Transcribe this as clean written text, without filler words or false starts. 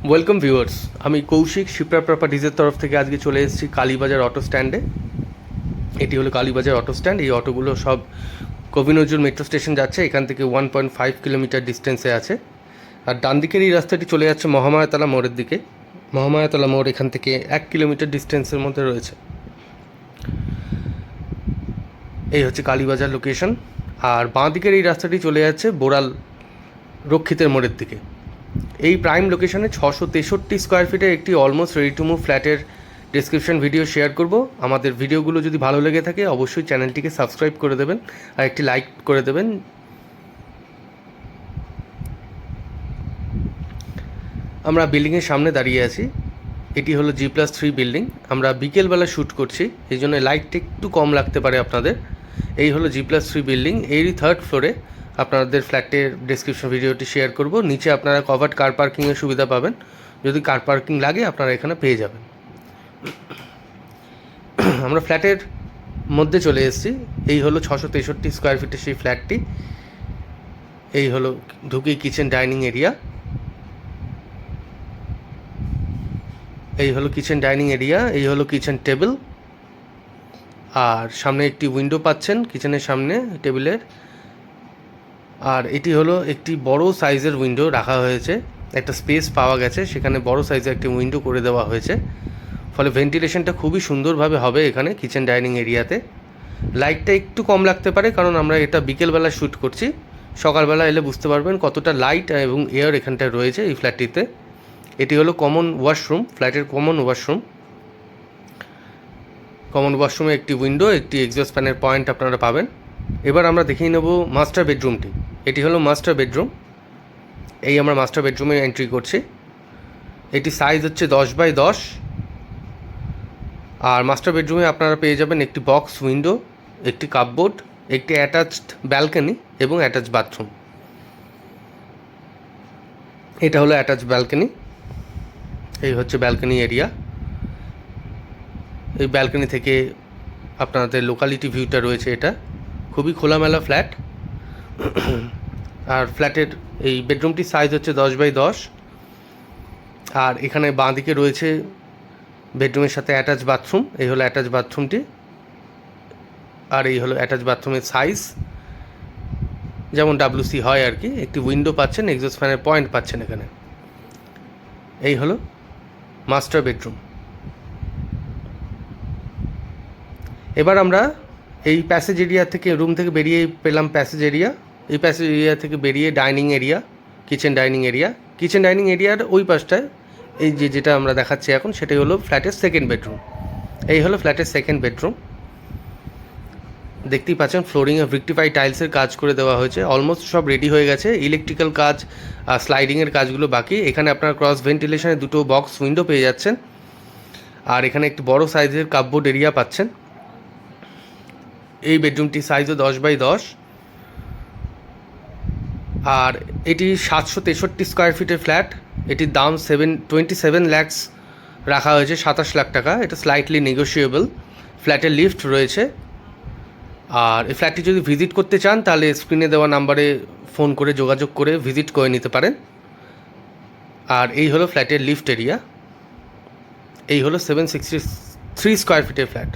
Welcome viewers, আমি কৌশিক শিপ্রা প্রপার্টিজের তরফ থেকে আজকে চলে এসেছি কালীবাজার অটো স্ট্যান্ডে। এটি হলো কালীবাজার অটো স্ট্যান্ড। এই অটোগুলো সব কবি নজরুল মেট্রো স্টেশন যাচ্ছে, এখান থেকে 1.5 কিলোমিটার ডিস্টেন্সে আছে। আর ডান দিকের এই রাস্তাটি চলে যাচ্ছে মহামায়াতলা মোড়ের দিকে। মহামায়াতলা মোড় এখান থেকে 1 কিলোমিটার ডিস্টেন্সের মধ্যে রয়েছে। এই হচ্ছে কালীবাজার লোকেশন। আর বাঁ দিকের এই রাস্তাটি চলে যাচ্ছে বোড়াল রক্ষিতের মোড়ের দিকে। এই প্রাইম লোকেশনে 663 স্কোয়ার ফিটের একটি অলমোস্ট রেডি টু মুভ ফ্ল্যাটের ডিসক্রিপশন ভিডিও শেয়ার করব। আমাদের ভিডিওগুলো যদি ভালো লেগে থাকে অবশ্যই চ্যানেলটিকে সাবস্ক্রাইব করে দেবেন আর একটি লাইক করে দেবেন। আমরা বিল্ডিংয়ের সামনে দাঁড়িয়ে আছি। এটি হলো G+3 বিল্ডিং। আমরা বিকেলবেলা শ্যুট করছি, এই জন্য লাইটটা একটু কম লাগতে পারে আপনাদের। এই হলো G+3 বিল্ডিং। এরই 3rd ফ্লোরে আপনাদের ফ্ল্যাটের ডেসক্রিপশন ভিডিওটি শেয়ার করব। নিচে আপনারা কভার্ড কার পার্কিংয়ের সুবিধা পাবেন। যদি কার পার্কিং লাগে আপনারা এখানে পেয়ে যাবেন। আমরা ফ্ল্যাটের মধ্যে চলে এসেছি। এই হলো 663 স্কোয়ার ফিটের সেই ফ্ল্যাটটি। এই হলো ঢুকেই কিচেন ডাইনিং এরিয়া। এই হলো কিচেন ডাইনিং এরিয়া, এই হলো কিচেন টেবিল। আর সামনে একটি উইন্ডো পাচ্ছেন কিচেনের সামনে টেবিলের। আর এটি হলো একটি বড় সাইজের উইন্ডো রাখা হয়েছে, একটা স্পেস পাওয়া গেছে, সেখানে বড় সাইজের একটি উইন্ডো করে দেওয়া হয়েছে। ফলে ভেন্টিলেশনটা খুবই সুন্দরভাবে হবে এখানে কিচেন ডাইনিং এরিয়াতে। লাইটটা একটু কম লাগতে পারে কারণ আমরা এটা বিকেলবেলা শ্যুট করছি। সকালবেলা এলে বুঝতে পারবেন কতটা লাইট এবং এয়ার এখানটায় রয়েছে এই ফ্ল্যাটটিতে। এটি হলো কমন ওয়াশরুম, ফ্ল্যাটের কমন ওয়াশরুম। কমন ওয়াশরুমে একটি উইন্ডো, একটি এক্সস্ট ফ্যানের পয়েন্ট আপনারা পাবেন। এবার আমরা দেখিয়ে নেব মাস্টার বেডরুমটি। এটি হলো মাস্টার বেডরুম। এই আমরা মাস্টার বেডরুমে এন্ট্রি করছি। এটি সাইজ হচ্ছে 10x10। আর মাস্টার বেডরুমে আপনারা পেয়ে যাবেন একটি বক্স উইন্ডো, একটি কাপবোর্ড, একটি অ্যাটাচড ব্যালকনি এবং অ্যাটাচ বাথরুম। এটা হলো অ্যাটাচ ব্যালকনি। এই হচ্ছে ব্যালকনি এরিয়া। এই ব্যালকনি থেকে আপনাদের লোকালিটি ভিউটা রয়েছে। এটা খুবই খোলামেলা ফ্ল্যাট। আর ফ্ল্যাটের এই বেডরুমটির সাইজ হচ্ছে 10x10। আর এখানে বাঁ দিকে রয়েছে বেডরুমের সাথে অ্যাটাচ বাথরুম। এই হলো অ্যাটাচ বাথরুমটি। আর এই হলো অ্যাটাচ বাথরুমের সাইজ, যেমন WC হয় আর কি। একটি উইন্ডো পাচ্ছেন, এক্সস্ট ফ্যানের পয়েন্ট পাচ্ছেন এখানে। এই হলো মাস্টার বেডরুম। এবার আমরা এই প্যাসেজ এরিয়া থেকে, রুম থেকে বেরিয়ে পেলাম প্যাসেজ এরিয়া। এই প্যাসেজ এরিয়া থেকে বেরিয়ে dining area, kitchen dining area. Kitchen dining এরিয়ার ওই পাশটায় এই যেটা আমরা দেখাচ্ছি এখন, সেটাই হলো ফ্ল্যাটের সেকেন্ড বেডরুম। এই হলো ফ্ল্যাটের সেকেন্ড বেডরুম। দেখতেই পাচ্ছেন ফ্লোরিংয়ে ভিক্টিফাই টাইলসের কাজ করে দেওয়া হয়েছে। অলমোস্ট সব রেডি হয়ে গেছে। ইলেকট্রিক্যাল কাজ আর স্লাইডিংয়ের কাজগুলো বাকি। এখানে আপনার ক্রস ভেন্টিলেশনের দুটো বক্স উইন্ডো পেয়ে যাচ্ছেন। আর এখানে একটি বড় সাইজের কাপবোর্ড এরিয়া পাচ্ছেন। এই বেডরুমটির সাইজও 10x10। আর এটি 763 স্কোয়ার ফিটের ফ্ল্যাট। এটির দাম 27 lakhs রাখা হয়েছে, 27 লাখ টাকা। এটা স্লাইটলি নেগোশিয়েবল। ফ্ল্যাটের লিফট রয়েছে। আর এই ফ্ল্যাটটি যদি ভিজিট করতে চান তাহলে স্ক্রিনে দেওয়া নাম্বারে ফোন করে যোগাযোগ করে ভিজিট করে নিতে পারেন। আর এই হলো ফ্ল্যাটের লিফট এরিয়া। এই হলো 763 স্কোয়ার ফিটের ফ্ল্যাট।